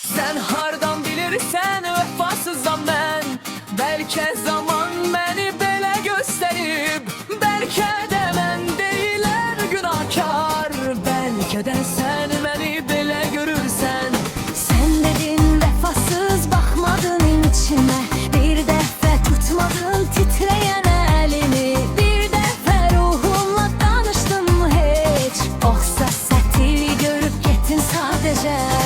Sen hardan bilirsən vəfasızam mən. Bəlkə zaman məni belə göstərib, bəlkə də mən deyilər günahkar, bəlkə də sən məni belə görürsən. Sen dedin vefasız, bakmadın içime. Bir dəfə tutmadın titreyen elini. Bir dəfə ruhumla danışdın mı hiç? Olsa sətili görüp gettin sadece.